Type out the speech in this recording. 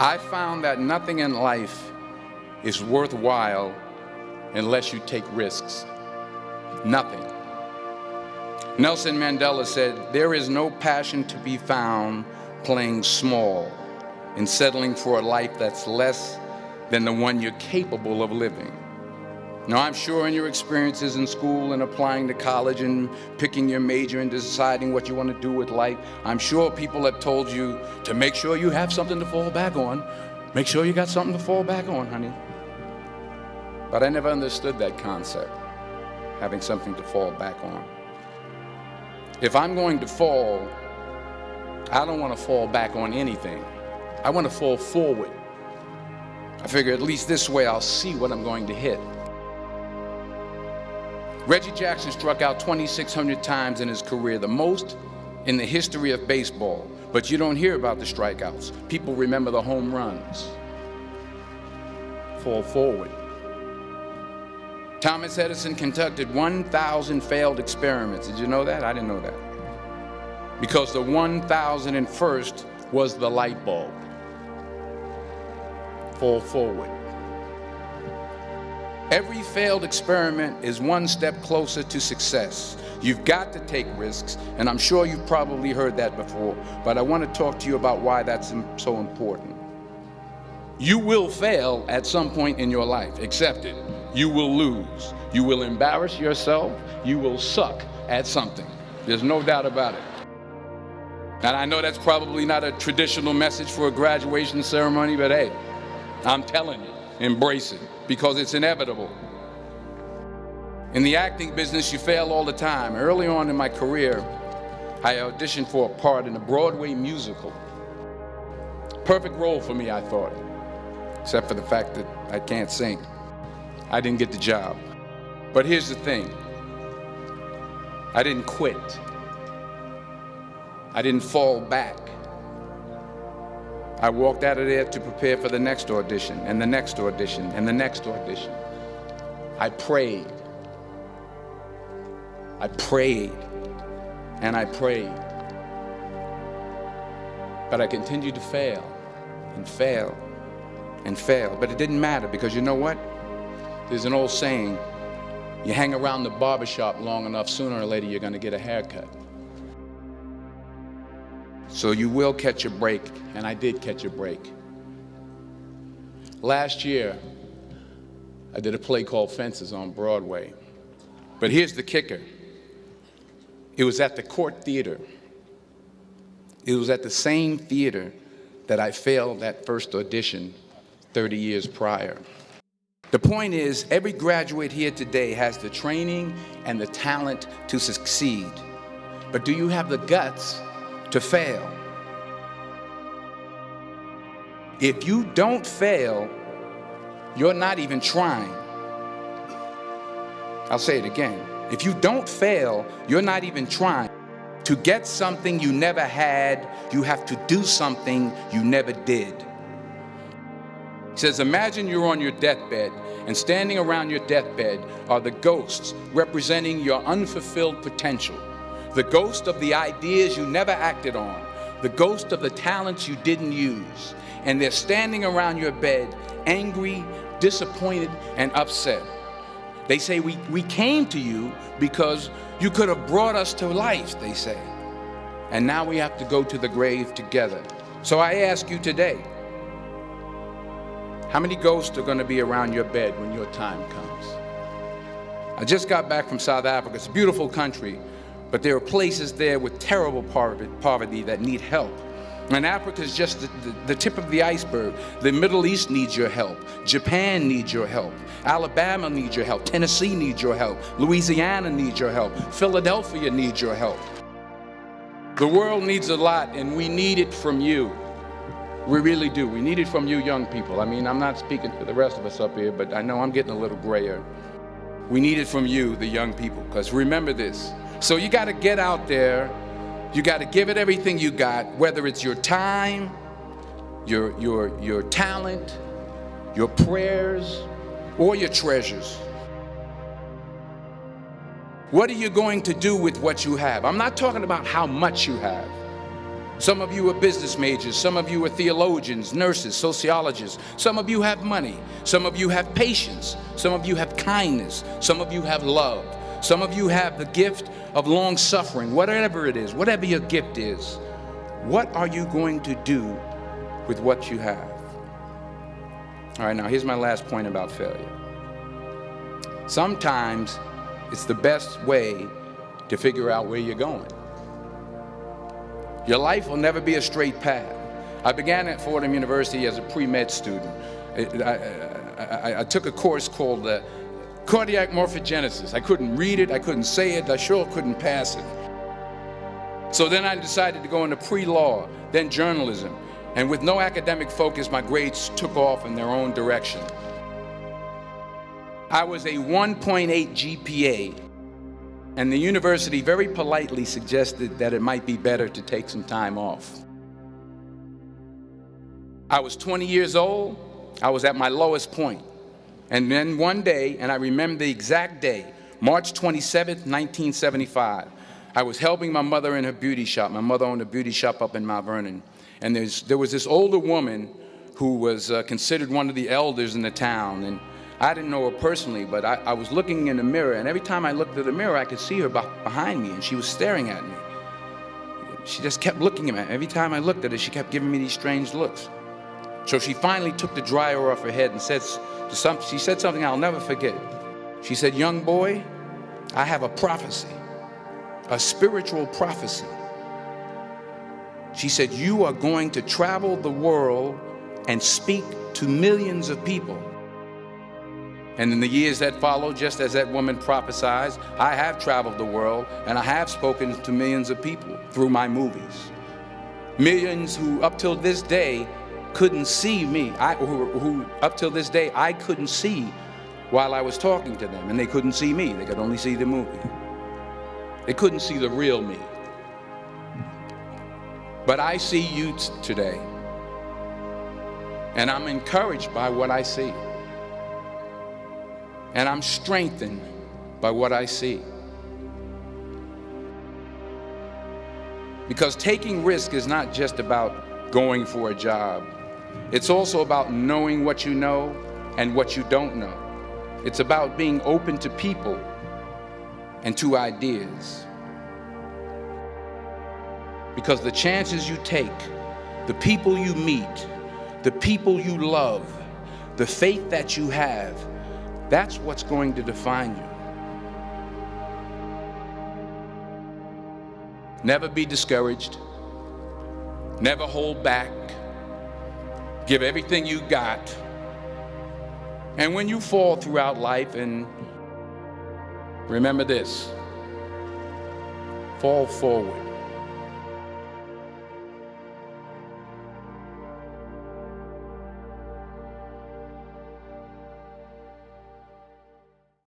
I found that nothing in life is worthwhile unless you take risks. Nothing. Nelson Mandela said, "There is no passion to be found playing small and settling for a life that's less than the one you're capable of living." Now, I'm sure in your experiences in school and applying to college and picking your major and deciding what you want to do with life, I'm sure people have told you to make sure you have something to fall back on. Make sure you got something to fall back on, honey. But I never understood that concept, having something to fall back on. If I'm going to fall, I don't want to fall back on anything. I want to fall forward. I figure at least this way I'll see what I'm going to hit. Reggie Jackson struck out 2,600 times in his career, the most in the history of baseball. But you don't hear about the strikeouts. People remember the home runs. Fall forward. Thomas Edison conducted 1,000 failed experiments. Did you know that? I didn't know that. Because the 1,001st was the light bulb. Fall forward. Every failed experiment is one step closer to success. You've got to take risks, and I'm sure you've probably heard that before, but I want to talk to you about why that's so important. You will fail at some point in your life. Accept it. You will lose. You will embarrass yourself. You will suck at something. There's no doubt about it. And I know that's probably not a traditional message for a graduation ceremony, but hey, I'm telling you, embrace it, because it's inevitable. In the acting business, you fail all the time. Early on in my career, I auditioned for a part in a Broadway musical. Perfect role for me, I thought, except for the fact that I can't sing. I didn't get the job. But here's the thing. I didn't quit. I didn't fall back. I walked out of there to prepare for the next audition, and the next audition, and the next audition. I prayed. I prayed, and I prayed. But I continued to fail, and fail, and fail. But it didn't matter, because you know what? There's an old saying, you hang around the barbershop long enough, sooner or later you're going to get a haircut. So you will catch a break, and I did catch a break. Last year, I did a play called Fences on Broadway. But here's the kicker. It was at the Court Theater. It was at the same theater that I failed that first audition 30 years prior. The point is, every graduate here today has the training and the talent to succeed. But do you have the guts to fail? If you don't fail, you're not even trying. I'll say it again. If you don't fail, you're not even trying. To get something you never had, you have to do something you never did. He says, imagine you're on your deathbed, and standing around your deathbed are the ghosts representing your unfulfilled potential. The ghost of the ideas you never acted on. The ghost of the talents you didn't use. And they're standing around your bed, angry, disappointed, and upset. They say, we came to you because you could have brought us to life, they say. And now we have to go to the grave together. So I ask you today, how many ghosts are going to be around your bed when your time comes? I just got back from South Africa. It's a beautiful country, but there are places there with terrible poverty that need help. And Africa is just the tip of the iceberg. The Middle East needs your help. Japan needs your help. Alabama needs your help. Tennessee needs your help. Louisiana needs your help. Philadelphia needs your help. The world needs a lot, and we need it from you. We really do. We need it from you young people. I mean, I'm not speaking for the rest of us up here, but I know I'm getting a little grayer. We need it from you, the young people, because remember this. So you got to get out there. You got to give it everything you got, whether it's your time, your talent, your prayers, or your treasures. What are you going to do with what you have? I'm not talking about how much you have. Some of you are business majors. Some of you are theologians, nurses, sociologists. Some of you have money. Some of you have patience. Some of you have kindness. Some of you have love. Some of you have the gift of long suffering. Whatever it is, whatever your gift is, what are you going to do with what you have? All right, now here's my last point about failure. Sometimes it's the best way to figure out where you're going. Your life will never be a straight path. I began at Fordham University as a pre-med student. I took a course called cardiac morphogenesis. I couldn't read it, I couldn't say it, I sure couldn't pass it. So then I decided to go into pre-law, then journalism. And with no academic focus, my grades took off in their own direction. I was a 1.8 GPA, and the university very politely suggested that it might be better to take some time off. I was 20 years old, I was at my lowest point. And then one day, and I remember the exact day, March 27th, 1975, I was helping my mother in her beauty shop. My mother owned a beauty shop up in Mount Vernon. And there was this older woman who was considered one of the elders in the town. And I didn't know her personally, but I was looking in the mirror, and every time I looked at the mirror, I could see her behind me, and she was staring at me. She just kept looking at me. Every time I looked at her, she kept giving me these strange looks. So she finally took the dryer off her head and she said something I'll never forget. She said, "Young boy, I have a prophecy, a spiritual prophecy." She said, "You are going to travel the world and speak to millions of people." And in the years that followed, just as that woman prophesied, I have traveled the world and I have spoken to millions of people through my movies. Millions who up till this day couldn't see me, who up till this day I couldn't see while I was talking to them, and they couldn't see me. They could only see the movie. They couldn't see the real me. But I see you today, and I'm encouraged by what I see. And I'm strengthened by what I see. Because taking risk is not just about going for a job. It's also about knowing what you know and what you don't know. It's about being open to people and to ideas. Because the chances you take, the people you meet, the people you love, the faith that you have, that's what's going to define you. Never be discouraged. Never hold back. Give everything you got. And when you fall throughout life, and remember this, fall forward.